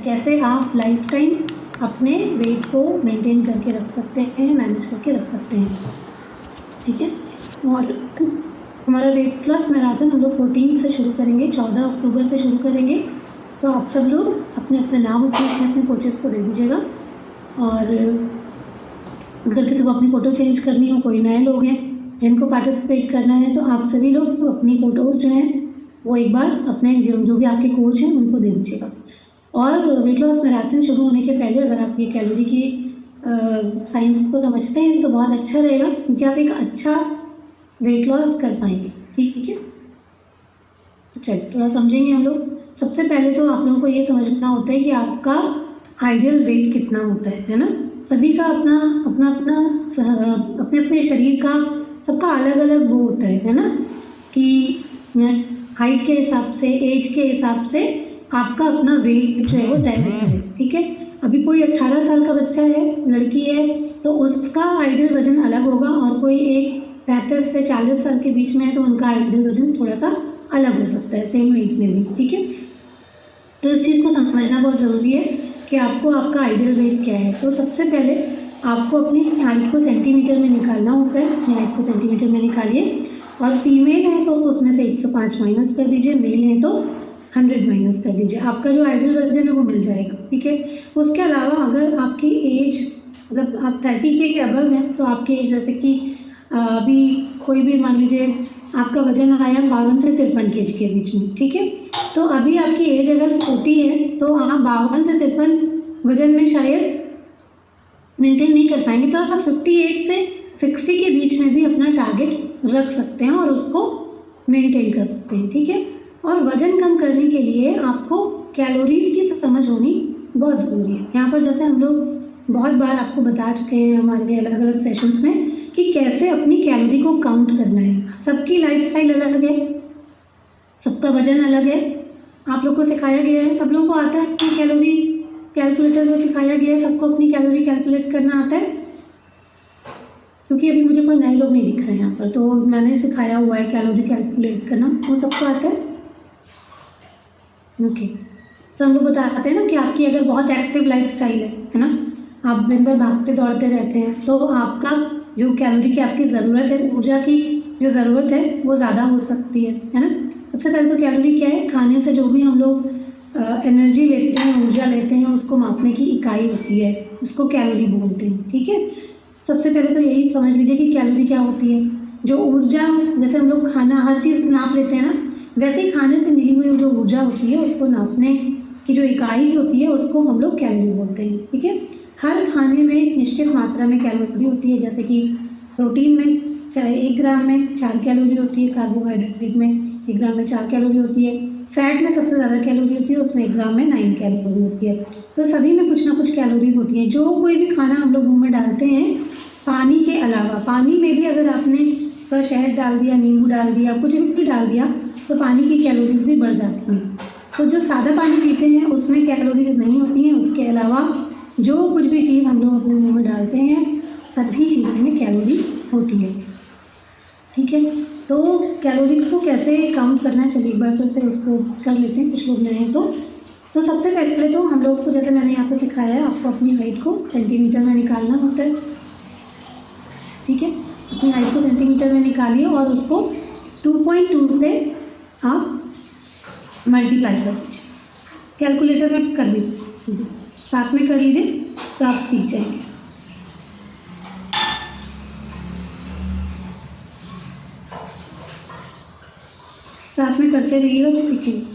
कैसे आप life time अपने वेट को मेंटेन करके रख सकते हैं, मैनेज करके रख सकते हैं। ठीक है, और हमारा वेट लॉस मैराथन हम लोग 14 से शुरू करेंगे, 14 अक्टूबर से शुरू करेंगे। तो आप सब लोग अपने अपने नाम उसमें अपने कोचेस को दे दीजिएगा। और अगर किसी को अपनी फ़ोटो चेंज करनी हो, कोई नए लोग हैं जिनको पार्टिसिपेट करना है, तो आप सभी लोग अपनी फ़ोटोज़ जो हैं वो एक बार अपने जो भी आपके कोच हैं उनको दे दीजिएगा। और वेट लॉस मैराथन शुरू होने के पहले अगर आप ये कैलोरी की साइंस को समझते हैं तो बहुत अच्छा रहेगा, क्योंकि आप एक अच्छा वेट लॉस कर पाएंगे। ठीक है, तो चलिए थोड़ा समझेंगे हम लोग। सबसे पहले तो आप लोगों को ये समझना होता है कि आपका आइडियल वेट कितना होता है ना। सभी का अपना अपना अपना अपने अपने शरीर का सबका अलग अलग वो होता है ना, कि हाइट के हिसाब से, एज के हिसाब से आपका अपना वेट जो है वो तय करता है। ठीक है, अभी कोई 18 साल का बच्चा है, लड़की है, तो उसका आइडियल वजन अलग होगा, और कोई एक 35 से 40 साल के बीच में है तो उनका आइडियल वजन थोड़ा सा अलग हो सकता है, सेम वेट में भी। ठीक है, तो इस चीज़ को समझना बहुत ज़रूरी है कि आपको आपका आइडियल वेट क्या है। तो सबसे पहले आपको अपनी हाइट को सेंटीमीटर में निकालना होता है। अपनी हाइट को सेंटीमीटर में निकालिए, और फीमेल है तो उसमें से 105 माइनस कर दीजिए, मेल है तो 100 माइनस कर दीजिए, आपका जो आइडियल वजन है वो मिल जाएगा। ठीक है, उसके अलावा अगर आपकी एज, अगर आप 30 के अबव हैं तो आपकी एज, जैसे कि अभी कोई भी मान लीजिए आपका वजन आया 52 से 53 केजी के बीच में। ठीक है, तो अभी आपकी एज अगर 40 है तो आप 52 से 53 वजन में शायद मेंटेन नहीं कर पाएंगे, तो आप 58 से 60 के बीच में भी अपना टारगेट रख सकते हैं और उसको मेंटेन कर सकते हैं। ठीक है, और वजन कम करने के लिए आपको कैलोरीज की समझ होनी बहुत ज़रूरी है। यहाँ पर जैसे हम लोग बहुत बार आपको बता चुके हैं हमारे अलग अलग सेशंस में कि कैसे अपनी कैलोरी को काउंट करना है। सबकी लाइफस्टाइल अलग है, सबका वजन अलग है, आप लोग को सिखाया गया है, सब लोगों को आता है अपनी कैलोरी कैलकुलेटर को सिखाया गया है, सबको अपनी कैलोरी कैलकुलेट करना आता है। क्योंकि अभी मुझे कोई नए लोग नहीं दिख रहे हैं यहाँ पर, तो मैंने सिखाया हुआ है कैलोरी कैलकुलेट करना, वो सबको आता है। ओके, तो हम लोग बताते हैं ना कि आपकी अगर बहुत एक्टिव लाइफस्टाइल है ना, आप दिन भर भागते दौड़ते रहते हैं, तो आपका जो कैलोरी की आपकी ज़रूरत है, ऊर्जा की जो ज़रूरत है वो ज़्यादा हो सकती है ना। सबसे पहले तो कैलोरी क्या है, खाने से जो भी हम लोग एनर्जी लेते हैं, ऊर्जा लेते हैं, उसको मापने की इकाई होती है, उसको कैलोरी बोलते हैं। ठीक है, सबसे पहले तो यही समझ लीजिए कि कैलोरी क्या होती है। जो ऊर्जा, जैसे हम लोग खाना हर चीज़ नाप लेते हैं ना, वैसे ही खाने से मिली हुई जो ऊर्जा होती है उसको नापने की जो इकाई होती है उसको हम लोग कैलोरी बोलते हैं। ठीक है, हर खाने में निश्चित मात्रा में कैलोरी होती है, जैसे कि प्रोटीन में चाहे 1 ग्राम में 4 कैलोरी होती है, कार्बोहाइड्रेट में 1 ग्राम में 4 कैलोरी होती है, फैट में सबसे ज़्यादा कैलोरी होती है, उसमें 1 ग्राम में 9 कैलोरी होती है। तो सभी में कुछ ना कुछ कैलोरीज होती हैं। जो कोई भी खाना हम लोग मुँह में डालते हैं, पानी के अलावा, पानी में भी अगर आपने थोड़ा शहद डाल दिया, नींबू डाल दिया, कुछ भी डाल दिया, तो पानी की कैलोरीज भी बढ़ जाती हैं। तो जो सादा पानी पीते हैं उसमें कैलोरीज नहीं होती हैं, उसके अलावा जो कुछ भी चीज़ हम लोग अपने मुँह में डालते हैं सभी चीज़ों में कैलोरी होती है। ठीक है, तो कैलोरी को कैसे काउंट करना, चलिए एक बार फिर से उसको कर लेते हैं, कुछ लोग नए हैं तो सबसे पहले तो हम लोग को, जैसे मैंने यहाँ पर सिखाया है, आपको अपनी हाइट को सेंटीमीटर में निकालना होता है। ठीक है, अपनी हाइट को सेंटीमीटर में निकालिए और उसको 2.2 से आप मल्टीप्लाई कर दीजिए, कैलकुलेटर में कर लीजिए, साथ में कर लीजिए तो आप सीख जाएंगे। साथ में करते रहिएगा तो सीखिए।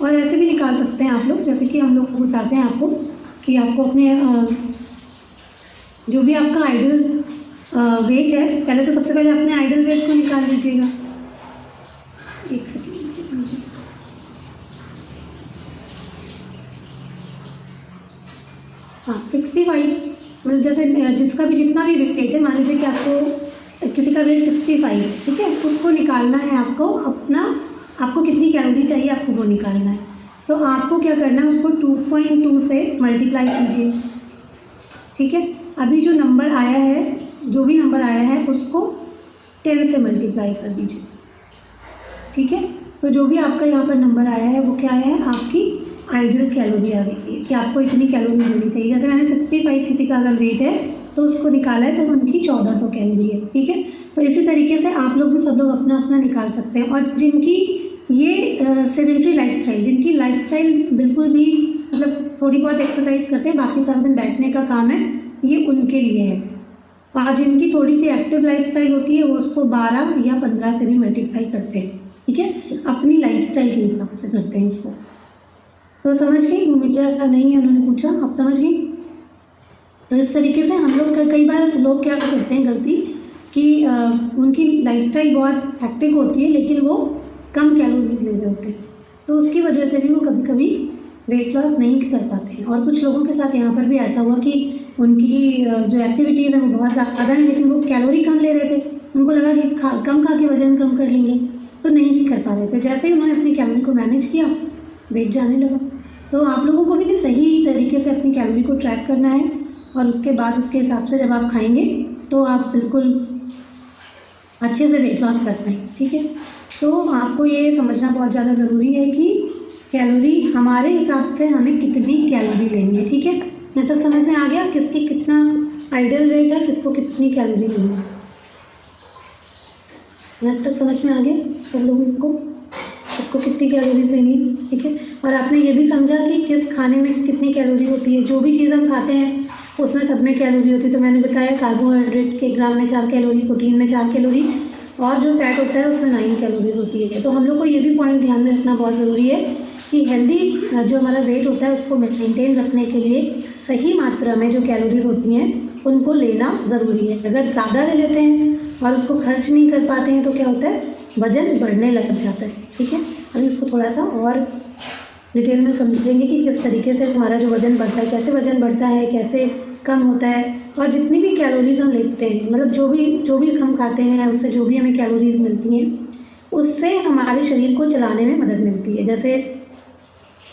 और ऐसे भी निकाल सकते हैं आप लोग, जैसे कि हम लोग बताते हैं आपको कि आपको अपने जो भी आपका आइडियल वेट है, पहले तो सबसे पहले अपने आइडियल वेट को निकाल लीजिएगा। एक सेकेंड मुझे, हाँ 65, मतलब जैसे जिसका भी जितना भी वेट है, मान लीजिए कि आपको किसी का वेट 65 है, ठीक है, उसको निकालना है आपको, आपको कितनी कैलोरी चाहिए आपको वो निकालना है। तो आपको क्या करना है, उसको 2.2 से मल्टीप्लाई कीजिए। ठीक है, अभी जो नंबर आया है, जो भी नंबर आया है उसको 10 से मल्टीप्लाई कर दीजिए। ठीक है। तो जो भी आपका यहाँ पर नंबर आया है वो क्या है, आपकी आइडियल कैलोरी आ गई है कि आपको इतनी कैलोरी लेनी चाहिए। जैसे मैंने 65 किसी का अगर वेट है तो उसको निकाला है तो उनकी 1400 कैलोरी है, ठीक है। तो इसी तरीके से आप लोग भी सब लोग अपना अपना निकाल सकते हैं। और जिनकी ये सेडेंटरी लाइफस्टाइल, जिनकी लाइफस्टाइल बिल्कुल भी मतलब थोड़ी बहुत एक्सरसाइज करते हैं, बाकी सारा दिन बैठने का काम है, ये उनके लिए है। और जिनकी थोड़ी सी एक्टिव लाइफस्टाइल होती है वो उसको 12 या 15 से भी मल्टीप्लाई करते हैं, ठीक है, अपनी लाइफस्टाइल के हिसाब से करते हैं इसको। तो समझ गई, मुझे नहीं है उन्होंने पूछा, आप समझ गई। तो इस तरीके से हम लोग कई बार लोग क्या करते हैं गलती कि उनकी लाइफस्टाइल बहुत एक्टिव होती है लेकिन वो कम कैलोरीज ले रहे होते हैं, तो उसकी वजह से भी वो कभी कभी वेट लॉस नहीं कर पाते हैं। और कुछ लोगों के साथ यहाँ पर भी ऐसा हुआ कि उनकी जो एक्टिविटीज़ है वो बहुत ज़्यादा है लेकिन वो कैलोरी कम ले रहे थे, उनको लगा कि कम खा के वजन कम कर लेंगे, तो नहीं कर पा रहे थे। जैसे ही उन्होंने अपनी कैलोरी को मैनेज किया वेट जाने लगा। तो आप लोगों को भी सही तरीके से अपनी कैलोरी को ट्रैक करना है और उसके बाद उसके हिसाब से जब आप खाएंगे तो आप बिल्कुल अच्छे से वेट लॉस कर पाएंगे, ठीक है। तो आपको ये समझना बहुत ज़्यादा ज़रूरी है कि कैलोरी हमारे हिसाब से हमें कितनी कैलोरी लेनी है, ठीक है। यहाँ तक समझ में आ गया किसकी कितना आइडियल वेट है, किसको कितनी कैलोरी लेनी है। यहाँ तक समझ में आ गया सब लोगों को उसको कितनी कैलोरीज लेनी है, ठीक है। और आपने ये भी समझा कि किस खाने में कितनी कैलोरी होती है। जो भी चीज़ हम खाते हैं उसमें सब में कैलोरी होती है। तो मैंने बताया कार्बोहाइड्रेट के ग्राम में 4 कैलोरी, प्रोटीन में 4 कैलोरी और जो फैट होता है उसमें 9 कैलोरीज होती है। तो हम लोग को ये भी पॉइंट ध्यान में रखना बहुत ज़रूरी है कि हेल्दी जो हमारा वेट होता है उसको मेंटेन रखने के लिए सही मात्रा में जो कैलोरीज होती हैं उनको लेना ज़रूरी है। अगर ज़्यादा ले लेते हैं और उसको खर्च नहीं कर पाते हैं तो क्या होता है, वज़न बढ़ने लग जाता है, ठीक है। अभी इसको थोड़ा सा और डिटेल में समझेंगे कि किस तरीके से हमारा जो वज़न बढ़ता है, कैसे वज़न बढ़ता है, कैसे कम होता है। और जितनी भी कैलोरीज हम लेते हैं, मतलब जो भी हम खाते हैं उससे जो भी हमें कैलोरीज मिलती हैं उससे हमारे शरीर को चलाने में मदद मिलती है। जैसे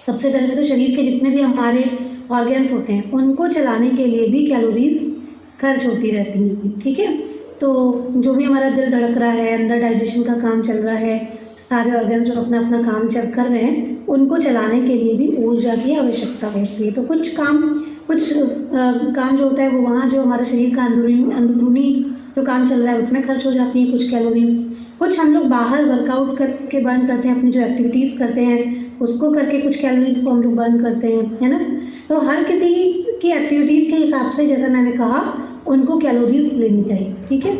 सबसे पहले तो शरीर के जितने भी हमारे ऑर्गन्स होते हैं उनको चलाने के लिए भी कैलोरीज खर्च होती रहती हैं, ठीक है। तो जो भी हमारा दिल धड़क रहा है, अंदर डाइजेशन का काम चल रहा है, सारे ऑर्गन्स जो अपना अपना काम कर रहे हैं उनको चलाने के लिए भी ऊर्जा की आवश्यकता होती है। तो कुछ काम जो होता है वो वहाँ जो हमारा शरीर का अंदरूनी जो काम चल रहा है उसमें खर्च हो जाती है कुछ कैलोरीज। कुछ हम लोग बाहर वर्कआउट करके बर्न करते हैं, अपनी जो एक्टिविटीज़ करते हैं उसको करके कुछ कैलोरीज को हम लोग बर्न करते हैं, है ना। तो हर किसी की एक्टिविटीज़ के हिसाब से जैसा मैंने कहा उनको कैलोरीज लेनी चाहिए, ठीक है।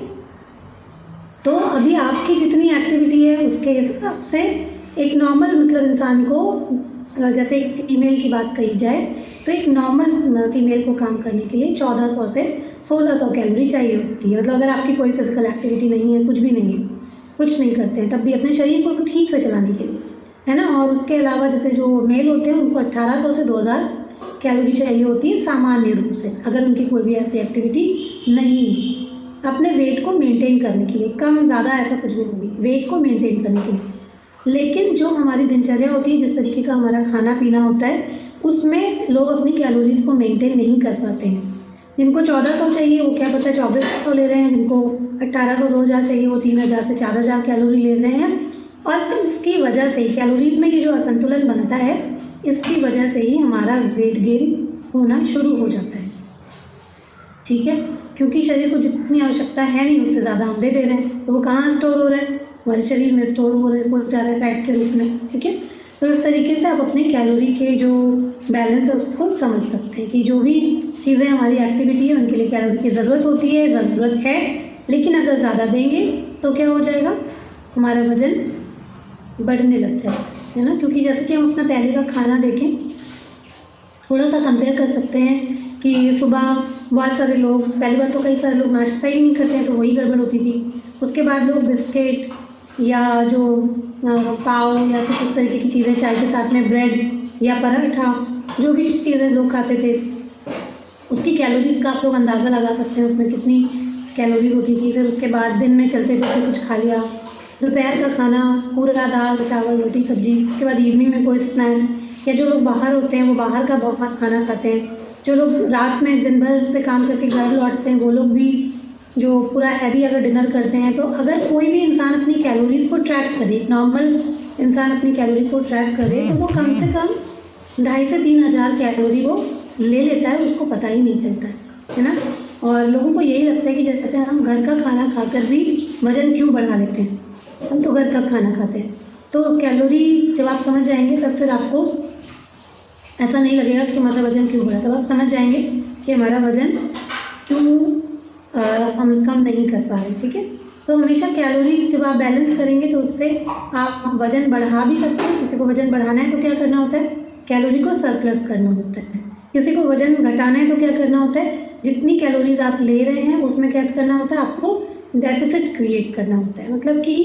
तो अभी आपकी जितनी एक्टिविटी है उसके हिसाब से एक नॉर्मल मतलब इंसान को, जैसे एक फीमेल की बात कही जाए तो एक नॉर्मल फीमेल को काम करने के लिए 1400 से 1600 कैलोरी चाहिए होती है। मतलब अगर आपकी कोई फिजिकल एक्टिविटी नहीं है, कुछ भी नहीं है, कुछ नहीं करते हैं, तब भी अपने शरीर को ठीक से चलाने के लिए, है ना। और उसके अलावा जैसे जो मेल होते हैं उनको 1800 से 2000 कैलोरी चाहिए होती है सामान्य रूप से, अगर उनकी कोई भी ऐसी एक्टिविटी नहीं है। अपने वेट को मेंटेन करने के लिए, कम ज़्यादा ऐसा कुछ भी नहीं, वेट को मेंटेन करने के लिए। लेकिन जो हमारी दिनचर्या होती है, जिस तरीके का हमारा खाना पीना होता है, उसमें लोग अपनी कैलोरीज को मेंटेन नहीं कर पाते हैं। जिनको 1400 चाहिए वो क्या पता 2400 ले रहे हैं, जिनको 1800 2000 चाहिए वो 3000 से 4000 कैलोरी ले रहे हैं। और इसकी वजह से कैलोरीज में ये जो असंतुलन बनता है, इसकी वजह से ही हमारा वेट गेन होना शुरू हो जाता है, ठीक है। क्योंकि शरीर को जितनी आवश्यकता है नहीं उससे ज़्यादा हम दे दे रहे हैं, तो वो कहाँ स्टोर हो रहा है, हमारे शरीर में स्टोर हो जा रहा है फैट के रूप में, ठीक है। तो इस तरीके से आप अपने कैलोरी के जो बैलेंस है उसको समझ सकते हैं कि जो भी चीज़ें हमारी एक्टिविटी है उनके लिए कैलोरी की ज़रूरत होती है, ज़रूरत है। लेकिन अगर ज़्यादा देंगे तो क्या हो जाएगा, हमारा वज़न बढ़ने लग जाएगा, है ना। क्योंकि जैसे कि हम अपना पहले का खाना देखें, थोड़ा सा कंपेयर कर सकते हैं कि सुबह बहुत सारे लोग, पहली बार तो कई सारे लोग नाश्ता ही नहीं करते हैं, तो वही गड़बड़ होती थी। उसके बाद लोग बिस्किट या जो पाव या फिर इस तरीके की चीज़ें, चाय के साथ में ब्रेड या पराठा, जो भी चीज़ें लोग खाते थे, उसकी कैलोरीज का आप लोग अंदाज़ा लगा सकते हैं उसमें कितनी कैलोरीज होती थी। फिर उसके बाद दिन में चलते चलते कुछ खा लिया, दोपहर का खाना पूरा दाल चावल रोटी सब्जी, उसके बाद इवनिंग में कोई स्नैक, या जो लोग बाहर होते हैं वो बाहर का बहुत खाना खाते हैं। जो लोग रात में दिन भर से काम करके घर लौटते हैं वो लोग भी जो पूरा हैवी अगर डिनर करते हैं, तो अगर कोई भी इंसान अपनी कैलोरीज को ट्रैक करे, नॉर्मल इंसान अपनी कैलोरी को ट्रैक करे, तो वो कम से कम 2,500 से 3,000 कैलोरी वो ले लेता है, उसको पता ही नहीं चलता है ना। और लोगों को यही लगता है कि जैसे हम घर का खाना खाकर भी वज़न क्यों बढ़ा लेते हैं, हम तो घर का खाना खाते हैं। तो कैलोरी जब आप समझ जाएंगे तब फिर आपको ऐसा नहीं लगेगा कि हमारा वज़न क्यों बढ़ा, तब आप समझ जाएंगे कि हमारा वज़न क्यों हम कम नहीं कर पा रहे। ठीक है, तो हमेशा कैलोरी जब आप बैलेंस करेंगे तो उससे आप वज़न बढ़ा भी सकते हैं। किसी को वज़न बढ़ाना है तो क्या करना होता है, कैलोरी को सरप्लस करना होता है। किसी को वज़न घटाना है तो क्या करना होता है, जितनी कैलोरीज आप ले रहे हैं उसमें क्या करना होता है, आपको डेफिसिट क्रिएट करना होता है। मतलब कि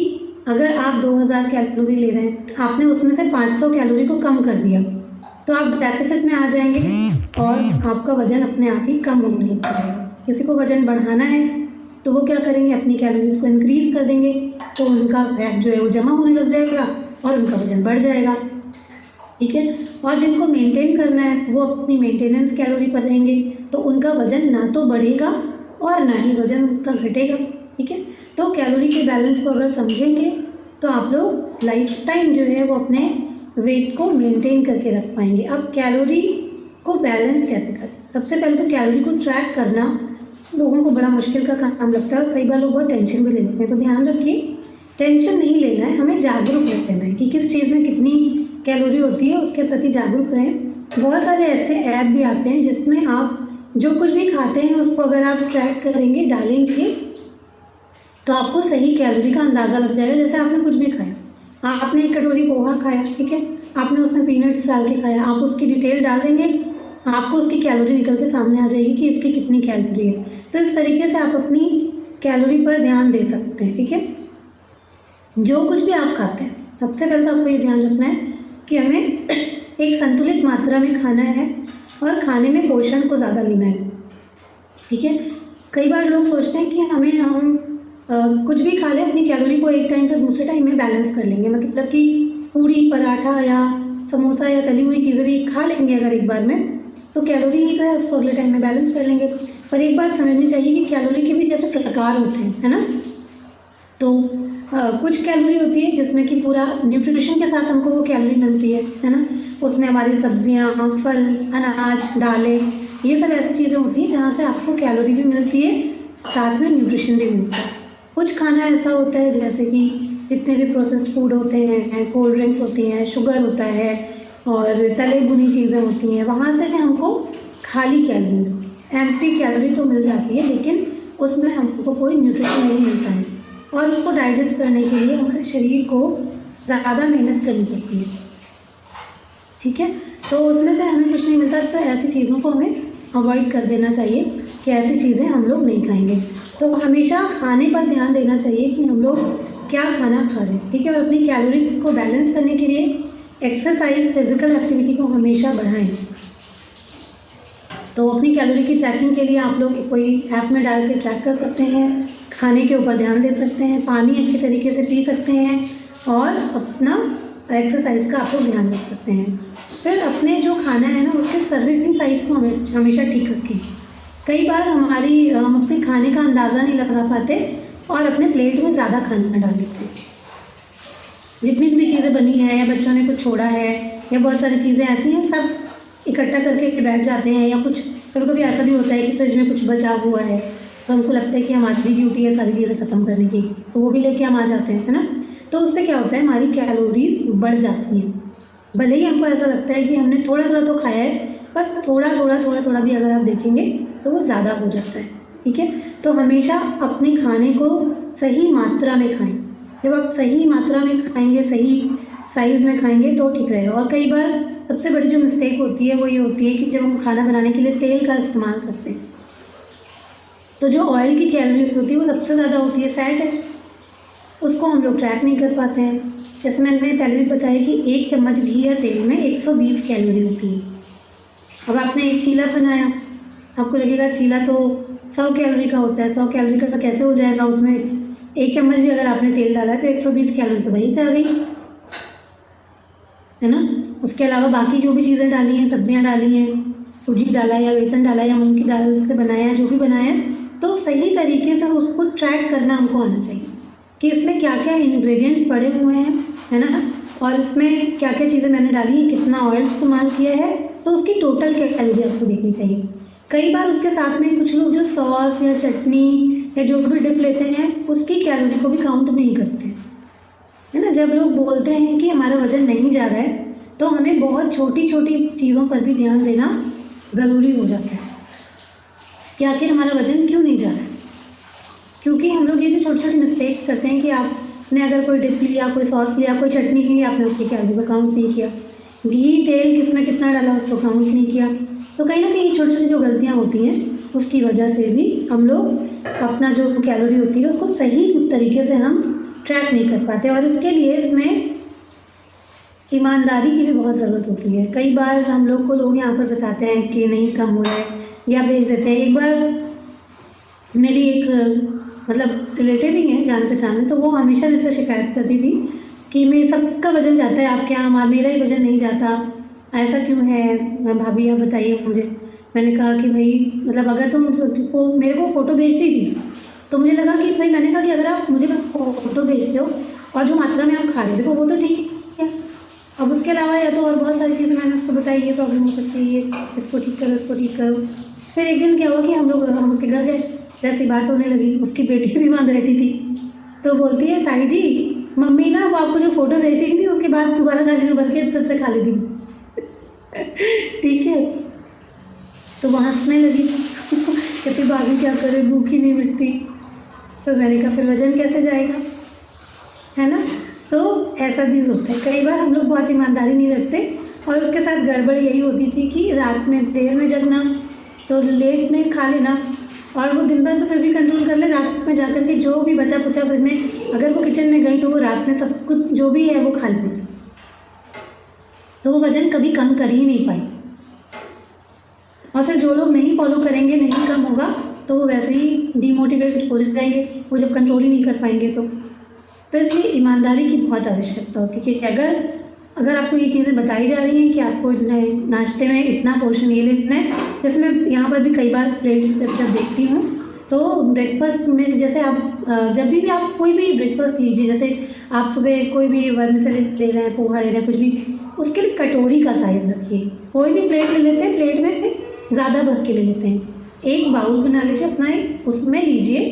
अगर आप 2,000 कैलोरी ले रहे हैं, आपने उसमें से 500 कैलोरी को कम कर दिया, तो आप डेफिसिट में आ जाएंगे और आपका वज़न अपने आप ही कम होने लग जाएगा। किसी को वज़न बढ़ाना है तो वो क्या करेंगे, अपनी कैलोरीज को इंक्रीज़ कर देंगे, तो उनका फैट जो है वो जमा होने लग जाएगा और उनका वज़न बढ़ जाएगा। ठीक है, और जिनको मेंटेन करना है वो अपनी मेंटेनेंस कैलोरी पर रहेंगे, तो उनका वज़न ना तो बढ़ेगा और ना ही वज़न उनका घटेगा। ठीक है, तो कैलोरी के बैलेंस को अगर समझेंगे तो आप लोग लाइफ टाइम जो है वो अपने वेट को मेंटेन करके रख पाएंगे। अब कैलोरी को बैलेंस कैसे करें, सबसे पहले तो कैलोरी को ट्रैक करना लोगों को बड़ा मुश्किल का काम लगता है, कई बार लोग बहुत टेंशन भी ले लेते हैं। तो ध्यान रखिए, टेंशन नहीं लेना है, हमें जागरूक रहना है कि किस चीज़ में कितनी कैलोरी होती है, उसके प्रति जागरूक रहें। बहुत सारे ऐसे ऐप भी आते हैं जिसमें आप जो कुछ भी खाते हैं उसको अगर आप ट्रैक करेंगे, डालेंगे, तो आपको सही कैलोरी का अंदाज़ा लग जाएगा। जैसे आपने कुछ भी खाया, आपने एक कटोरी पोहा खाया, ठीक है, आपने उसमें पीनट्स डाल के खाया, आप उसकी डिटेल डाल देंगे, आपको उसकी कैलोरी निकल के सामने आ जाएगी कि इसकी कितनी कैलोरी है। तो इस तरीके से आप अपनी कैलोरी पर ध्यान दे सकते हैं। ठीक है, जो कुछ भी आप खाते हैं, सबसे पहले तो आपको ये ध्यान रखना है कि हमें एक संतुलित मात्रा में खाना है और खाने में पोषण को ज़्यादा लेना है। ठीक है, कई बार लोग सोचते हैं कि हम कुछ भी खा लें, अपनी कैलोरी को एक टाइम से दूसरे टाइम में बैलेंस कर लेंगे। मतलब कि पूड़ी, पराठा या समोसा या तली हुई चीज़ें भी खा लेंगे अगर एक बार में, तो कैलोरी ही है उसको अगले टाइम में बैलेंस कर लेंगे। पर एक बात समझनी चाहिए कि कैलोरी के भी जैसे प्रकार होते हैं, है ना। तो कुछ कैलोरी होती है जिसमें कि पूरा न्यूट्रिशन के साथ हमको वो कैलोरी मिलती है ना। उसमें हमारी सब्जियां, फल, अनाज, दालें, ये सब ऐसी चीज़ें होती हैं जहाँ से आपको कैलोरी भी मिलती है, साथ में न्यूट्रिशन भी मिलता है। कुछ खाना ऐसा होता है जैसे कि जितने भी प्रोसेस्ड फूड होते हैं, कोल्ड ड्रिंक्स होती हैं, शुगर होता है और तले भुनी चीज़ें होती हैं, वहाँ से हमको खाली कैलोरी, एम्प्टी कैलोरी तो मिल जाती है, लेकिन उसमें हमको कोई न्यूट्रिशन नहीं मिलता है और उसको डाइजेस्ट करने के लिए हमारे शरीर को ज़्यादा मेहनत करनी पड़ती है। ठीक है, तो उसमें से हमें कुछ नहीं मिलता, तो ऐसी चीज़ों को हमें अवॉइड कर देना चाहिए कि ऐसी चीज़ें हम लोग नहीं खाएंगे। तो हमेशा खाने पर ध्यान देना चाहिए कि हम लोग क्या खाना खा रहे हैं। ठीक है, और अपनी कैलोरी को बैलेंस करने के लिए एक्सरसाइज, फिजिकल एक्टिविटी को हमेशा बढ़ाएं। तो अपनी कैलोरी की ट्रैकिंग के लिए आप लोग कोई ऐप में डाल के ट्रैक कर सकते हैं, खाने के ऊपर ध्यान दे सकते हैं, पानी अच्छे तरीके से पी सकते हैं और अपना एक्सरसाइज का आप लोग ध्यान रख सकते हैं। फिर अपने जो खाना है ना उसके सर्विंग साइज़ को हमेशा ठीक रखें। कई बार हम अपने खाने का अंदाज़ा नहीं लगा पाते और अपने प्लेट में ज़्यादा खाना डाल देते हैं। जितनी भी चीज़ें बनी हैं या बच्चों ने कुछ छोड़ा है या बहुत सारी चीज़ें ऐसी हैं, सब इकट्ठा करके बैठ जाते हैं। या कुछ कभी कभी ऐसा भी होता है कि फ्रिज में कुछ बचा हुआ है, तो हमको लगता है कि हमारी ड्यूटी है सारी चीज़ें ख़त्म करने की, तो वो भी लेके हम आ जाते हैं, है ना। तो उससे क्या होता है, हमारी कैलोरीज बढ़ जाती हैं। भले ही हमको ऐसा लगता है कि हमने थोड़ा थोड़ा तो खाया है, पर थोड़ा भी अगर आप देखेंगे तो वो ज़्यादा हो जाता है। ठीक है, तो हमेशा अपने खाने को सही मात्रा में खाएं। जब आप सही मात्रा में खाएंगे, सही साइज़ में खाएंगे तो ठीक रहेगा। और कई बार सबसे बड़ी जो मिस्टेक होती है वो ये होती है कि जब हम खाना बनाने के लिए तेल का इस्तेमाल करते हैं, तो जो ऑयल की कैलोरी होती है वो सबसे ज़्यादा होती है, फैट है, उसको हम लोग ट्रैक नहीं कर पाते हैं। जैसे मैंने पहले भी बताया कि 1 चम्मच घी या तेल में 120 कैलोरी होती है। अब आपने एक चीला बनाया, आपको लगेगा चीला तो 100 कैलोरी का होता है, 100 कैलोरी का कैसे हो जाएगा, उसमें 1 चम्मच भी अगर आपने तेल डाला तो 120 कैलोरी तो वहीं से आ गई, है ना। उसके अलावा बाकी जो भी चीज़ें डाली हैं, सब्जियां डाली हैं, सूजी डाला या बेसन डाला या मूंग की दाल से बनाया, जो भी बनाया, तो सही तरीके से उसको ट्रैक करना हमको आना चाहिए कि इसमें क्या क्या इंग्रेडिएंट्स पड़े हुए हैं, है ना, और इसमें क्या क्या चीज़ें मैंने डाली है, कितना ऑयल इस्तेमाल किया है, तो उसकी टोटल कैलोरी आपको देखनी चाहिए। कई बार उसके साथ में कुछ लोग जो सॉस या चटनी या जो भी डिप लेते हैं उसकी कैलोरी को भी काउंट नहीं करते, है ना। जब लोग बोलते हैं कि हमारा वज़न नहीं जा रहा है तो हमें बहुत छोटी छोटी चीज़ों पर भी ध्यान देना ज़रूरी हो जाता है कि आखिर हमारा वज़न क्यों नहीं जा रहा है। क्योंकि हम लोग ये जो छोटी छोटी मिस्टेक्स करते हैं कि आपने अगर कोई डिप लिया, कोई सॉस लिया, कोई चटनी ली, आपने उसकी कैलोरी को काउंट नहीं किया, घी तेल किसमें कितना डाला उसको काउंट नहीं किया, तो कहीं ना कहीं छोटी छोटी जो गलतियाँ होती हैं उसकी वजह से भी हम लोग अपना जो कैलोरी होती है उसको सही तरीके से हम ट्रैक नहीं कर पाते। और इसके लिए इसमें ईमानदारी की भी बहुत ज़रूरत होती है। कई बार हम लोग को लोग यहाँ पर बताते हैं कि नहीं कम हो रहा है या भेज देते हैं। एक बार मेरी एक मतलब रिलेटिव ही है जान पहचान में, तो वो हमेशा मेरे से शिकायत करती थी कि मैं सबका वज़न जाता है आपके यहाँ, मेरा ही वज़न नहीं जाता, ऐसा क्यों है भाभी, आप बताइए मुझे। मैंने कहा कि भाई मतलब अगर तुम मेरे को फ़ोटो भेजती थी तो मुझे लगा कि भाई, मैंने कहा कि अगर आप मुझे बस फ़ोटो भेजते हो और जो मात्रा में आप खा रहे हो देखो वो तो ठीक है, अब उसके अलावा या तो और बहुत सारी चीज़ें मैंने उसको बताई, ये प्रॉब्लम हो सकती है, ये इसको ठीक करो, इसको ठीक करो। फिर एक दिन क्या हुआ कि हम उसके घर गए, जैसी बात होने लगी, उसकी बेटी भी वहाँ बैठी थी, तो बोलती है ताई जी मम्मी ना वो आपको जो फ़ोटो भेजती थी उसके बाद दोबारा थाली में भर के फिर से खा लेती ठीक है। तो वहाँ हंसने लगी कहती भाभी क्या करे, भूख ही नहीं मिटती। तो मैंने कहा फिर वज़न कैसे जाएगा, है ना। तो ऐसा भी होता है, कई बार हम लोग बहुत ईमानदारी नहीं रखते और उसके साथ गड़बड़ यही होती थी कि रात में देर में जगना, तो लेट में खा लेना, और वो दिन भर तो फिर भी कंट्रोल कर ले, रात में जाकर के जो भी बचा कुचा फिर में अगर वो किचन में गई तो वो रात में सब कुछ जो भी है वो खा लेती, तो वो वज़न कभी कम कर ही नहीं पाई। और फिर जो लोग नहीं फॉलो करेंगे, नहीं कम होगा, तो वो वैसे ही डीमोटिवेट हो जाएंगे, वो जब कंट्रोल ही नहीं कर पाएंगे तो इसलिए ईमानदारी की बहुत आवश्यकता होती है कि अगर आपको ये चीज़ें बताई जा रही हैं कि आपको नाश्ते में इतना पोर्शन ये लेना है, जैसे मैं यहाँ पर भी कई बार प्लेट्स जब देखती हूँ तो ब्रेकफास्ट में जैसे आप जब भी आप कोई भी ब्रेकफास्ट लीजिए, जैसे आप सुबह कोई भी वर्मिसेली ले रहे हैं, पोहा ले रहे हैं, कुछ भी, उसके लिए कटोरी का साइज़ रखिए। कोई भी प्लेट ले लेते हैं, प्लेट में ज़्यादा भर के ले लेते हैं, एक बाउल बना लीजिए अपना, उसमें लीजिए,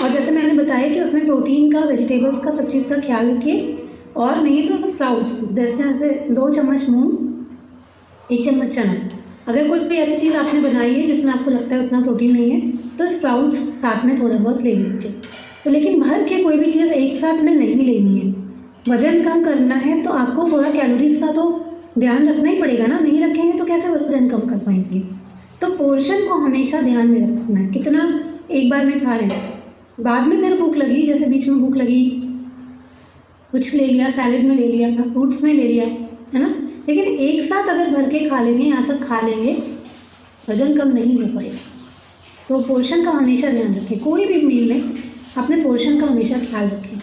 और जैसे मैंने बताया कि उसमें प्रोटीन का, वेजिटेबल्स का, सब चीज़ का ख्याल रखिए। और नहीं तो स्प्राउट्स, जैसे 2 चम्मच मूंग, 1 चम्मच चना, अगर कोई भी ऐसी चीज़ आपने बनाई है जिसमें आपको लगता है उतना प्रोटीन नहीं है तो स्प्राउट्स साथ में थोड़ा बहुत ले लीजिए। तो लेकिन भर के कोई भी चीज़ एक साथ में नहीं लेनी है। वज़न कम करना है तो आपको थोड़ा कैलोरीज का तो ध्यान रखना ही पड़ेगा ना, नहीं रखेंगे तो कैसे वज़न कम कर पाएंगे। तो पोर्शन को हमेशा ध्यान में रखना है, कितना एक बार में खा रहे हैं, बाद में फिर भूख लगी, जैसे बीच में भूख लगी कुछ ले लिया, सैलेड में ले लिया, फ्रूट्स में ले लिया, है ना, लेकिन एक साथ अगर भर के खा लेंगे, यहाँ तक खा लेंगे, वज़न कम नहीं हो पाएगा। तो पोर्शन का हमेशा ध्यान रखें, कोई भी मील में अपने पोर्शन का हमेशा ख्याल रखें।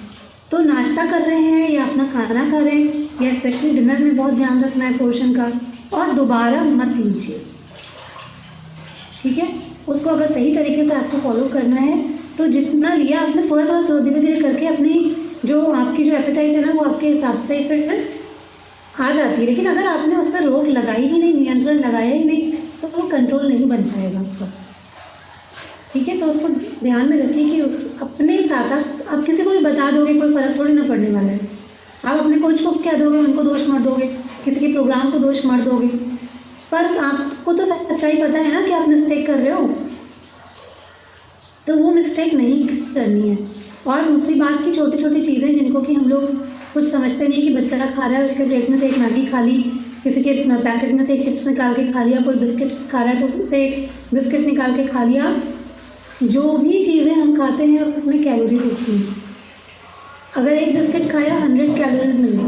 तो नाश्ता कर रहे हैं या अपना खाना खा रहे हैं या स्पेशली डिनर में बहुत ध्यान रखना है पोर्शन का, और दोबारा मत लीजिए, ठीक है। उसको अगर सही तरीके से आपको फॉलो करना है तो जितना लिया आपने थोड़ा थोड़ा धीरे धीरे करके अपनी जो आपकी जो एपेटाइट है ना वो आपके हिसाब से फिर आ जाती है। लेकिन अगर आपने उस पर रोक लगाई ही नहीं, नियंत्रण लगाया ही नहीं, तो वो कंट्रोल नहीं बन पाएगा उसका, ठीक है। तो उसको ध्यान में रखिए कि अपने साथ आप किसी को भी बता दोगे कोई फ़र्क थोड़ी ना पड़ने वाला है। आप अपने कोच को क्या दोगे, उनको दोष मत दोगे, किसी के प्रोग्राम को दोष मत दोगे, पर आपको तो सच्चाई पता है ना कि आप मिस्टेक कर रहे हो, तो वो मिस्टेक नहीं करनी है। और दूसरी बात की छोटी छोटी चीज़ें जिनको कि हम लोग कुछ समझते नहीं कि बच्चा खा रहा है, उसके प्लेट में से एक मैगी खा ली, किसी के पैकेट में से एक चिप्स निकाल के खा लिया, कोई बिस्किट खा रहा है तो उससे एक बिस्किट निकाल के खा लिया। जो भी चीज़ें हम खाते हैं उसमें कैलोरीज होती हैं। अगर एक बिस्किट खाया 100 कैलोरीज मिली,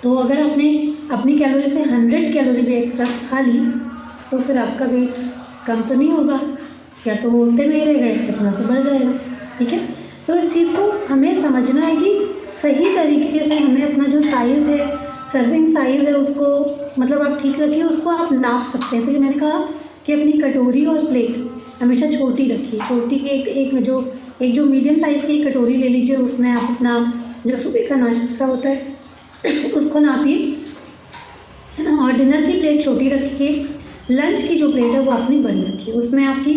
तो अगर आपने अपनी कैलोरी से 100 कैलोरी भी एक्स्ट्रा खा ली तो फिर आपका वेट कम तो नहीं होगा, या तो वो उल्टे में ही रहेगा या थोड़ा सा बढ़ जाएगा, ठीक है। तो इस चीज़ को हमें समझना है कि सही तरीके से हमें अपना जो साइज़ है, सर्विंग साइज़ है, उसको मतलब आप ठीक रखिए, उसको आप नाप सकते हैं। जैसे मैंने कहा कि अपनी कटोरी और प्लेट हमेशा छोटी रखिए। छोटी की एक जो मीडियम साइज़ की कटोरी ले लीजिए, उसमें आप अपना जो सुबह का नाश्ता होता है उसको नापिए, है ना। और डिनर की प्लेट छोटी रखिए। लंच की जो प्लेट है वो अपनी बड़ी रखिए, उसमें आपकी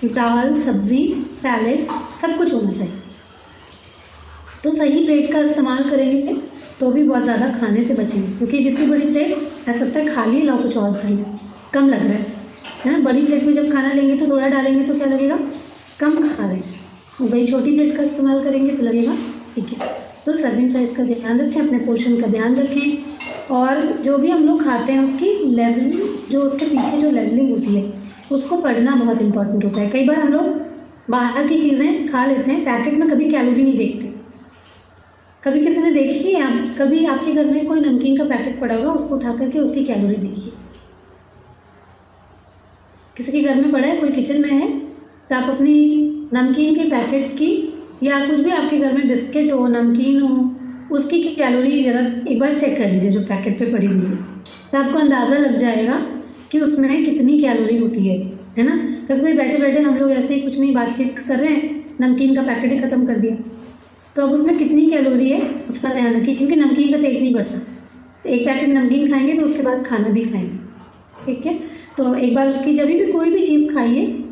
दाल, सब्ज़ी, सैलेड सब कुछ होना चाहिए। तो सही प्लेट का इस्तेमाल करेंगे तो भी बहुत ज़्यादा खाने से बचेंगे, क्योंकि जितनी बड़ी प्लेट ऐसा लगता है खाली लाओ कुछ और खाइए, कम लग रहा है ना। बड़ी प्लेट में जब खाना लेंगे तो थोड़ा डालेंगे तो क्या लगेगा, कम खा रहे हैं। वही छोटी प्लेट का इस्तेमाल करेंगे तो लगेगा ठीक है। तो सर्विंग साइज़ का ध्यान रखें, अपने पोर्शन का ध्यान रखें, और जो भी हम लोग खाते हैं उसकी लेवल, जो उसके पीछे जो लेवलिंग होती है उसको पढ़ना बहुत इंपॉर्टेंट होता है। कई बार हम लोग बाहर की चीज़ें खा लेते हैं, पैकेट में कभी कैलोरी नहीं देखते। कभी किसी ने देखी है, आप कभी आपके घर में कोई नमकीन का पैकेट पड़ा होगा, उसको उठा करके उसकी कैलोरी देखिए। किसी के घर में पड़ा है, कोई किचन में है, तो आप अपनी नमकीन के पैकेट की या कुछ भी आपके घर में बिस्किट हो, नमकीन हो, उसकी कैलोरी ज़रा एक बार चेक कर लीजिए जो पैकेट पे पड़ी हुई है, तो आपको अंदाज़ा लग जाएगा कि उसमें कितनी कैलोरी होती है ना। कभी बैठे बैठे हम लोग ऐसे ही कुछ नहीं बातचीत कर रहे हैं, नमकीन का पैकेट ही ख़त्म कर दिया, तो अब उसमें कितनी कैलोरी है उसका ध्यान रखिए, क्योंकि नमकीन से पेट नहीं भरता। एक पैकेट नमकीन खाएंगे तो उसके बाद खाना भी खाएंगे, ठीक है। तो एक बार उसकी जब भी कोई भी चीज़ खाइए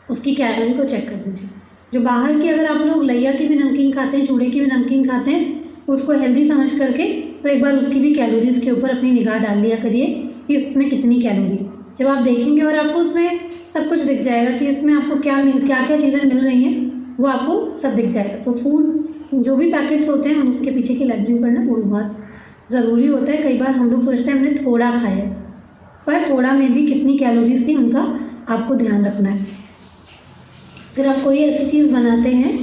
उसकी कैलोरी को चेक कर दीजिए। जो बाहर की अगर आप लोग लैया की भी नमकीन खाते हैं, चूड़े की भी नमकीन खाते हैं, उसको हेल्दी समझ करके तो एक बार उसकी भी कैलोरीज के ऊपर अपनी निगाह डाल लिया करिए कि इसमें कितनी कैलोरी है। जब आप देखेंगे और आपको उसमें सब कुछ दिख जाएगा कि इसमें आपको क्या क्या चीज़ें मिल रही हैं, वो आपको सब दिख जाएगा। तो फूड जो भी पैकेट्स होते हैं उनके पीछे की लेबलिंग करना वो बहुत ज़रूरी होता है। कई बार हम लोग सोचते हैं हमने थोड़ा खाया, पर थोड़ा में भी कितनी कैलोरीज थी उनका आपको ध्यान रखना है। फिर आप कोई ऐसी चीज़ बनाते हैं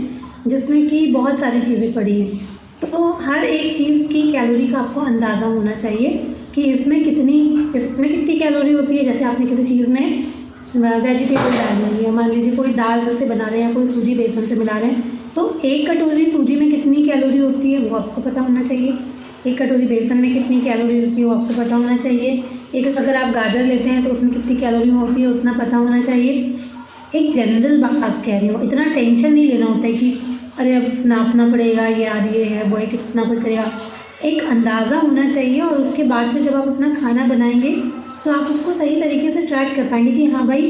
जिसमें कि बहुत सारी चीज़ें पड़ी हैं, तो हर एक चीज़ की कैलोरी का आपको अंदाज़ा होना चाहिए कि इसमें कितनी कैलोरी होती है। जैसे आपने किसी चीज़ में वेजिटेबल डाल रही है, मान लीजिए कोई दाल से बना रहे हैं, कोई सूजी बेसन से मिला रहे हैं, तो एक कटोरी सूजी में कितनी कैलोरी होती है वो आपको पता होना चाहिए। एक कटोरी बेसन में कितनी कैलोरी होती है वो आपको पता होना चाहिए। एक अगर आप गाजर लेते हैं तो उसमें कितनी कैलोरी होती है उतना पता होना चाहिए। एक जनरल बात कह रही हो, इतना टेंशन नहीं लेना होता है कि अरे अब नापना पड़ेगा, ये आ रही है वो है कितना कुछ करेगा। एक अंदाज़ा होना चाहिए, और उसके बाद में जब आप अपना खाना बनाएंगे तो आप उसको सही तरीके से ट्रैक कर पाएंगे कि हाँ भाई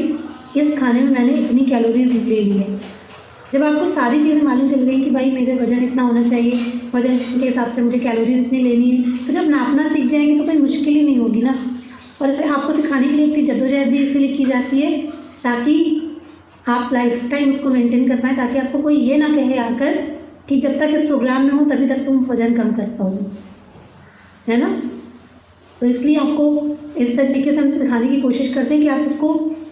इस खाने में मैंने इतनी कैलोरीज ले ली है। जब आपको सारी चीज़ें मालूम चल गई कि भाई मेरे वजन इतना होना चाहिए, वजन के हिसाब से मुझे कैलोरीज इतनी लेनी है, तो जब नापना सीख जाएंगे तो कोई मुश्किल ही नहीं होगी ना। और आपको सिखाने के लिए इतनी जद्दोजहद भी इसलिए की जाती है ताकि आप लाइफ टाइम उसको मेंटेन कर पाएँ, ताकि आपको कोई ये ना कहे आकर कि जब तक इस प्रोग्राम में हो तभी तक तुम वजन कम कर पाओगे, है ना। तो इसलिए आपको इस तरीके से हम सिखाने की कोशिश करते हैं कि आप उसको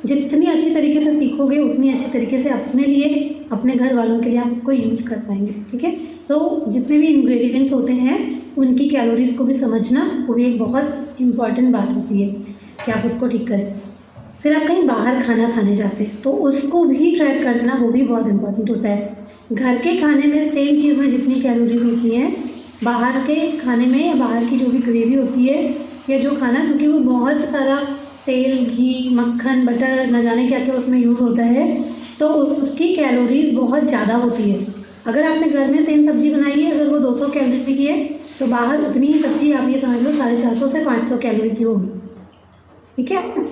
जितनी अच्छी तरीके से सीखोगे उतनी अच्छी तरीके से अपने लिए, अपने घर वालों के लिए आप उसको यूज़ कर पाएंगे, ठीक है। तो जितने भी इंग्रेडिएंट्स होते हैं उनकी कैलोरीज को भी समझना वो भी एक बहुत इम्पॉर्टेंट बात होती है कि आप उसको ठीक करें। फिर आप कहीं बाहर खाना खाने जाते हैं तो उसको भी ट्रैक करना वो भी बहुत इम्पॉर्टेंट होता है। घर के खाने में सेम चीज़ में जितनी कैलोरीज होती हैं, बाहर के खाने में या बाहर की जो भी ग्रेवी होती है या जो खाना, क्योंकि वो बहुत सारा तेल, घी, मक्खन, बटर, न जाने क्या क्या उसमें यूज़ होता है, तो उसकी कैलोरीज बहुत ज़्यादा होती है। अगर आपने घर में सेम सब्ज़ी बनाई है, अगर वो 200 कैलोरी की है तो बाहर उतनी ही सब्ज़ी आप ये समझ लो 450 से 500 कैलोरी की होगी, ठीक है।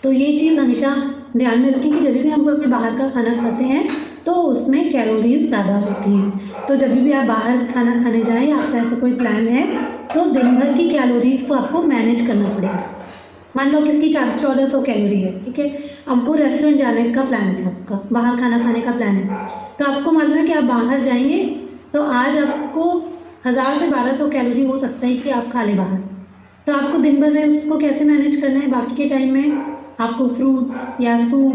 तो ये चीज़ हमेशा ध्यान में रखें कि जब भी हम कोई बाहर का खाना खाते हैं तो उसमें कैलोरीज ज़्यादा होती हैं। तो जब भी आप बाहर खाना खाने जाएं, आपका ऐसा कोई प्लान है तो दिन भर की कैलोरीज को आपको मैनेज करना पड़ेगा। मान लो किसकी 1400 कैलोरी है, ठीक है, आपको रेस्टोरेंट जाने का प्लान है, आपका बाहर खाना खाने का प्लान है, तो आपको मालूम है कि आप बाहर जाएंगे तो आज आपको 1000 से 1200 कैलोरी हो सकता है कि आप खा लें बाहर। तो आपको दिन भर में उसको कैसे मैनेज करना है, बाकी के टाइम में आपको फ्रूट्स या सूप,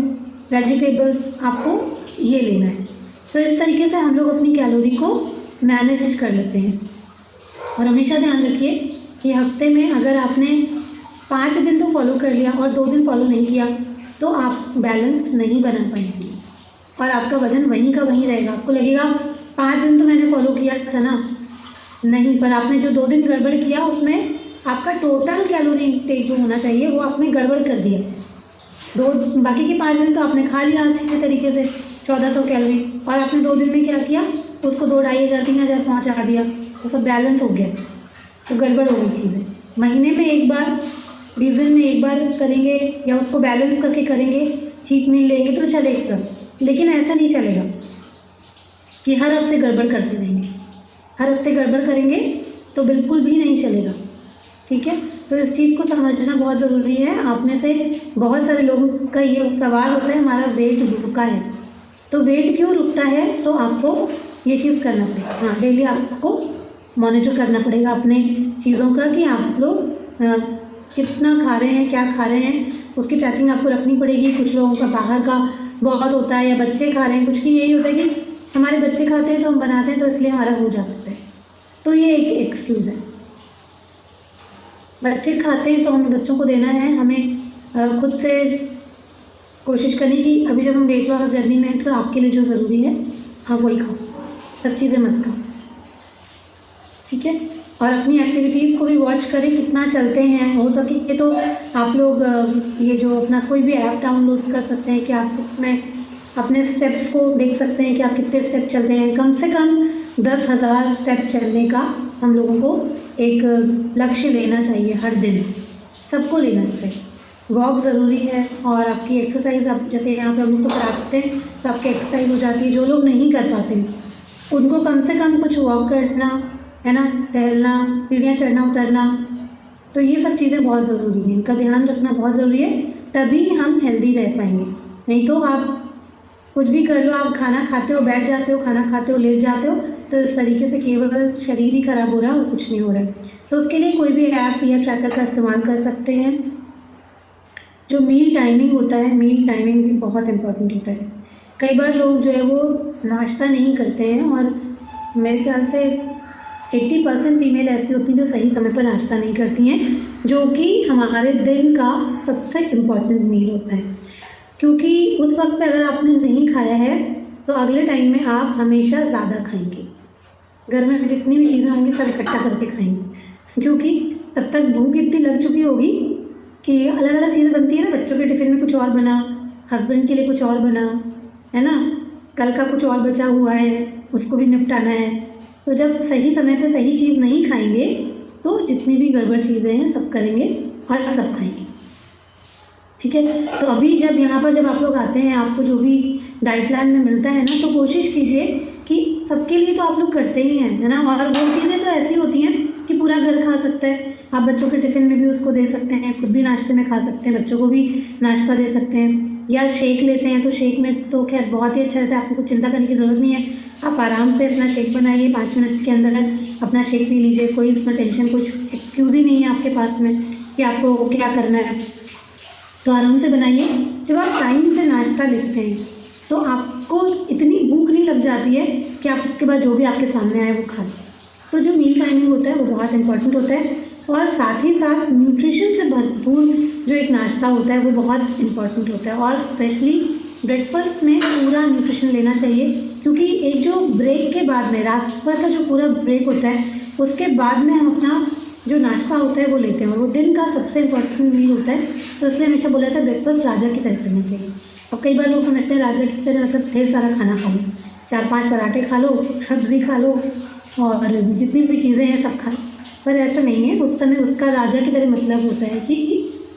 वेजिटेबल्स आपको ये लेना है। तो इस तरीके से हम लोग अपनी कैलोरी को मैनेज कर लेते हैं। और हमेशा ध्यान रखिए कि हफ्ते में अगर आपने 5 दिन तो फॉलो कर लिया और 2 दिन फॉलो नहीं किया तो आप बैलेंस नहीं बना पाएंगे और आपका वजन वहीं का वहीं रहेगा। आपको लगेगा 5 दिन तो मैंने फॉलो किया था ना, नहीं, पर आपने जो 2 दिन गड़बड़ किया उसमें आपका टोटल कैलोरी इंटेक जो होना चाहिए वो आपने गड़बड़ कर दिया, बाकी के 5 दिन तो आपने खा लिया अच्छे तरीके से 1400 कैलोरी, और आपने 2 दिन में क्या किया, उसको 2-2,500 3,000 पहुँचा दिया, तो सब बैलेंस हो गया। तो गड़बड़ हो गई चीज़ें। महीने में एक बार, रीजन में एक बार करेंगे या उसको बैलेंस करके करेंगे, चीट मील लेंगे तो चलेगा, लेकिन ऐसा नहीं चलेगा कि हर हफ्ते गड़बड़ करते रहेंगे। हर हफ्ते गड़बड़ करेंगे तो बिल्कुल भी नहीं चलेगा, ठीक है। तो इस चीज़ को समझना बहुत ज़रूरी है। आप में से बहुत सारे लोगों का ये सवाल होता है, हमारा वेट रुका है, तो वेट क्यों रुकता है, तो आपको ये चीज़ करना पड़ेगा। हाँ, डेली आपको मॉनिटर करना पड़ेगा अपने चीज़ों का कि आप लोग कितना खा रहे हैं, क्या खा रहे हैं, उसकी ट्रैकिंग आपको रखनी पड़ेगी। कुछ लोगों का बाहर का बहुत होता है, या बच्चे खा रहे हैं, कुछ नहीं, यही होता है कि हमारे बच्चे खाते हैं तो हम बनाते हैं, तो इसलिए हमारा हो जाता है। तो ये एक एक्सक्यूज़ है। बच्चे खाते हैं तो हमें बच्चों को देना है, हमें खुद से कोशिश करनी कि अभी जब हम वेट लॉस जर्नी में हैं तो आपके लिए जो ज़रूरी है आप वही खाओ, सब चीज़ें मत खाओ, ठीक है। और अपनी एक्टिविटीज़ को भी वॉच करें, कितना चलते हैं। हो सके तो आप लोग ये जो अपना कोई भी ऐप डाउनलोड कर सकते हैं कि आप उसमें अपने स्टेप्स को देख सकते हैं कि आप कितने स्टेप चलते हैं। कम से कम 10,000 स्टेप चलने का हम लोगों को एक लक्ष्य लेना चाहिए हर दिन, सबको लेना चाहिए। वॉक ज़रूरी है, और आपकी एक्सरसाइज, आप जैसे यहाँ पे हम लोग तो कराते हैं तो आपकी एक्सरसाइज हो जाती है। जो लोग नहीं कर पाते उनको कम से कम कुछ वॉक करना है ना, टहलना, सीढ़ियाँ चढ़ना उतरना, तो ये सब चीज़ें बहुत ज़रूरी हैं, इनका ध्यान रखना बहुत ज़रूरी है, तभी हम हेल्दी रह पाएंगे। नहीं तो आप कुछ भी कर लो, आप खाना खाते हो बैठ जाते हो, खाना खाते हो लेट जाते हो, तो इस तरीके से केवल शरीर ही खराब हो रहा है और कुछ नहीं हो रहा है। तो उसके लिए कोई भी ऐप या ट्रैकर का इस्तेमाल कर सकते हैं। जो मील टाइमिंग होता है, मील टाइमिंग भी बहुत इम्पोर्टेंट होता है। कई बार लोग जो है वो नाश्ता नहीं करते हैं, और मेरे ख्याल से 80% फीमेल ऐसी होती हैं जो सही समय पर नाश्ता नहीं करती हैं, जो कि हमारे दिन का सबसे इम्पॉर्टेंट मील होता है। क्योंकि उस वक्त पे अगर आपने नहीं खाया है तो अगले टाइम में आप हमेशा ज़्यादा खाएंगे। घर में जितनी भी चीज़ें होंगी सब इकट्ठा करके खाएंगे, क्योंकि तब तक भूख इतनी लग चुकी होगी कि अलग अलग चीज़ें बनती है ना, बच्चों के टिफ़िन में कुछ और बना, हस्बैंड के लिए कुछ और बना, है ना, कल का कुछ और बचा हुआ है, उसको भी निपटाना है। तो जब सही समय पे सही चीज़ नहीं खाएंगे तो जितनी भी गड़बड़ चीज़ें हैं सब करेंगे और सब खाएंगे, ठीक है। तो अभी जब यहाँ पर जब आप लोग आते हैं, आपको जो भी डाइट प्लान में मिलता है ना, तो कोशिश कीजिए कि सबके लिए तो आप लोग करते ही हैं, है ना। और वो चीज़ें तो ऐसी होती हैं कि पूरा घर खा सकता है, आप बच्चों के टिफ़िन में भी उसको दे सकते हैं, खुद भी नाश्ते में खा सकते हैं, बच्चों को भी नाश्ता दे सकते हैं। या शेक लेते हैं तो शेक में तो खैर बहुत ही अच्छा रहता है, आपको कुछ चिंता करने की ज़रूरत नहीं है, आप आराम से अपना शेक बनाइए, 5 मिनट के अंदर अपना शेक पी लीजिए, कोई इसमें टेंशन, कुछ एक्सक्यूज़ ही नहीं है आपके पास में कि आपको क्या करना है। तो आराम से बनाइए। जब आप टाइम से नाश्ता लेते हैं तो आपको इतनी भूख नहीं लग जाती है कि आप उसके बाद जो भी आपके सामने आए वो खा लें। तो जो मील टाइमिंग होता है वो बहुत इंपॉर्टेंट होता है, और साथ ही साथ न्यूट्रिशन से भरपूर जो एक नाश्ता होता है वो बहुत इंपॉर्टेंट होता है। और स्पेशली ब्रेकफास्ट में पूरा न्यूट्रिशन लेना चाहिए, क्योंकि एक जो ब्रेक के बाद में, रात भर का जो पूरा ब्रेक होता है उसके बाद में हम अपना जो नाश्ता होता है वो लेते हैं, और वो दिन का सबसे इम्पोर्टेंट मील होता है। तो इसलिए हमेशा बोला था ब्रेकफास्ट राजा की तरह करना चाहिए। और कई बार लोग समझते हैं राजा की तरह मतलब ढेर सारा खाना खा लो, 4-5 पराठे खा लो, सब्ज़ी खा लो, और जितनी भी चीज़ें हैं सब खा लो, पर ऐसा नहीं है। उस समय उसका राजा की तरह मतलब होता है कि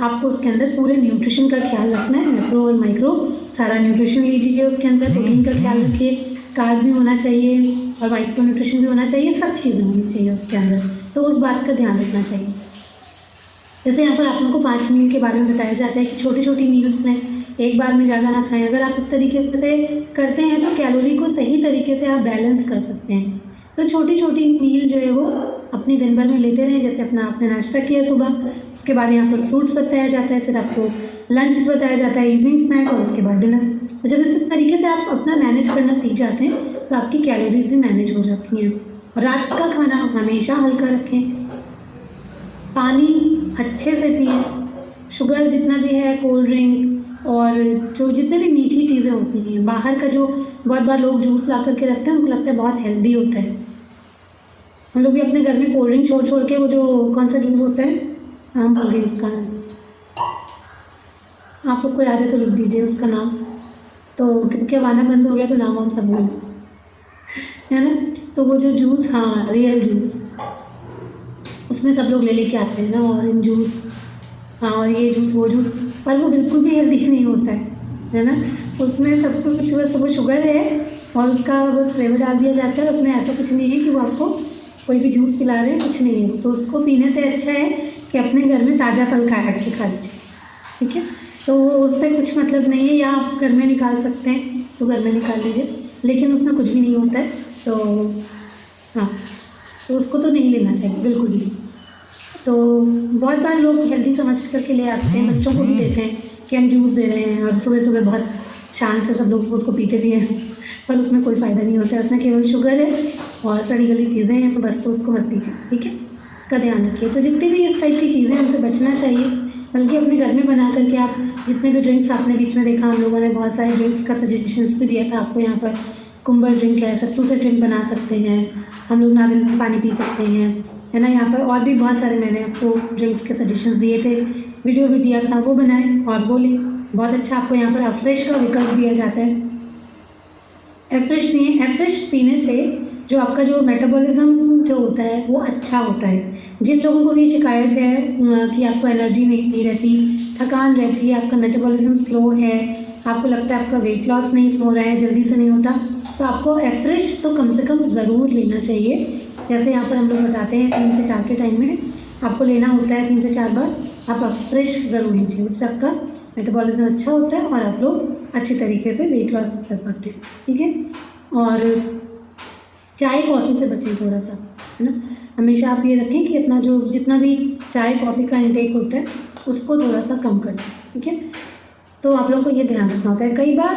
आपको उसके अंदर पूरे न्यूट्रिशन का ख्याल रखना है, मैक्रो और माइक्रो सारा न्यूट्रिशन लीजिए, उसके अंदर प्रोटीन का ख्याल रखिए, कार्ब भी होना चाहिए और माइक्रो न्यूट्रिशन भी होना चाहिए, सब चीज़ें होनी चाहिए उसके अंदर। तो उस बात का ध्यान रखना चाहिए। जैसे यहाँ पर आप लोगों को 5 मील के बारे में बताया जाता है कि छोटी छोटी मील्स में एक बार में ज़्यादा ना खाएं। अगर आप इस तरीके से करते हैं तो कैलोरी को सही तरीके से आप बैलेंस कर सकते हैं। तो छोटी छोटी मील जो है वो अपने दिन भर में लेते रहें। जैसे अपना आपने नाश्ता किया सुबह, उसके बाद यहाँ पर फ्रूट्स बताया जाता है, फिर आपको लंच बताया जाता है, इवनिंग स्नैक, और उसके बाद डिनर। तो जब इस तरीके से आप अपना मैनेज करना सीख जाते हैं तो आपकी कैलोरीज भी मैनेज हो जाती हैं। और रात का खाना हमेशा हल्का रखें, पानी अच्छे से पिएं, शुगर जितना भी है, कोल्ड ड्रिंक और जो जितने भी मीठी चीज़ें होती हैं, बाहर का जो बहुत बार लोग जूस ला करके रखते हैं उनको लगता है बहुत हेल्दी होता है। हम लोग भी अपने घर में कोल्ड ड्रिंक छोड़ छोड़ के वो जो कौन सा जूस होता है, हम भूल गए उसका, आप लोग को याद है तो लिख दीजिए उसका नाम, तो क्योंकि अब आना बंद हो गया तो नाम हम सब भूल गए, है ना। तो वो जो जूस, हाँ रियल जूस, उसमें सब लोग ले लेके आते हैं ना, ऑरेंज जूस, हाँ और ये जूस वो जूस, पर वो बिल्कुल भी हेल्दी नहीं होता है ना। उसमें सब कुछ बस वो शुगर है और उसका बस फ्लेवर डाल दिया जाता है, उसमें ऐसा कुछ नहीं है कि वो आपको कोई भी जूस पिला रहे हैं, कुछ नहीं है। तो उसको पीने से अच्छा है कि अपने घर में ताज़ा फल काट के खा लीजिए, ठीक है। तो उससे कुछ मतलब नहीं है, या आप घर में निकाल सकते हैं तो घर में निकाल लीजिए, लेकिन उसमें कुछ भी नहीं होता है। तो हाँ, तो उसको तो नहीं लेना चाहिए बिल्कुल भी। तो बहुत बार लोग हेल्दी समझ करके ले आते हैं, बच्चों को भी देते हैं कि हम जूस दे रहे हैं, और सुबह सुबह बहुत शान से सब लोग उसको पीते भी हैं, पर उसमें कोई फ़ायदा नहीं होता है, उसमें केवल शुगर है और सड़ी गली चीज़ें हैं, बस। तो उसको मत पीजिए, ठीक है, उसका ध्यान रखिए। तो जितनी भी इस टाइप की चीज़ें हैं उनसे बचना चाहिए, बल्कि अपने घर में बना करके आप जितने भी ड्रिंक्स आपने बीच में देखा, हम लोगों ने बहुत सारे ड्रिंक्स का सजेशंस भी दिया था आपको। यहाँ पर कुंबर ड्रिंक है, सत्तू से ड्रिंक बना सकते हैं हम लोग, नारियल का पानी पी सकते हैं, है ना। यहाँ पर और भी बहुत सारे मैंने आपको ड्रिंक्स के सजेशंस दिए थे, वीडियो भी दिया था, वो बनाएं और वो लें। बहुत अच्छा आपको यहाँ पर अफ्रेश का विकल्प दिया जाता है। एफ्रेश पिए, एफ्रेश पीने से जो आपका जो मेटाबॉलिज्म जो होता है वो अच्छा होता है। जिन लोगों को भी शिकायत है कि आपको एनर्जी नहीं रहती, थकान रहती है, आपका मेटाबॉलिज्म स्लो है, आपको लगता है आपका वेट लॉस नहीं हो रहा है, जल्दी से नहीं होता, तो आपको एफ्रेश तो कम से कम ज़रूर लेना चाहिए। जैसे यहाँ पर हम लोग बताते हैं 3 से 4 के टाइम में आपको लेना होता है 3 से 4 बार, आप एफ्रेश ज़रूर लीजिए, उससे आपका मेटाबॉलिज्म अच्छा होता है और आप लोग अच्छी तरीके से वेट लॉस कर पाते हैं, ठीक है। और चाय कॉफ़ी से बचें थोड़ा सा, है ना। हमेशा आप ये रखें कि अपना जो जितना भी चाय कॉफ़ी का इंटेक होता है उसको थोड़ा सा कम कर दें, ठीक है। तो आप लोगों को ये ध्यान रखना होता है। कई बार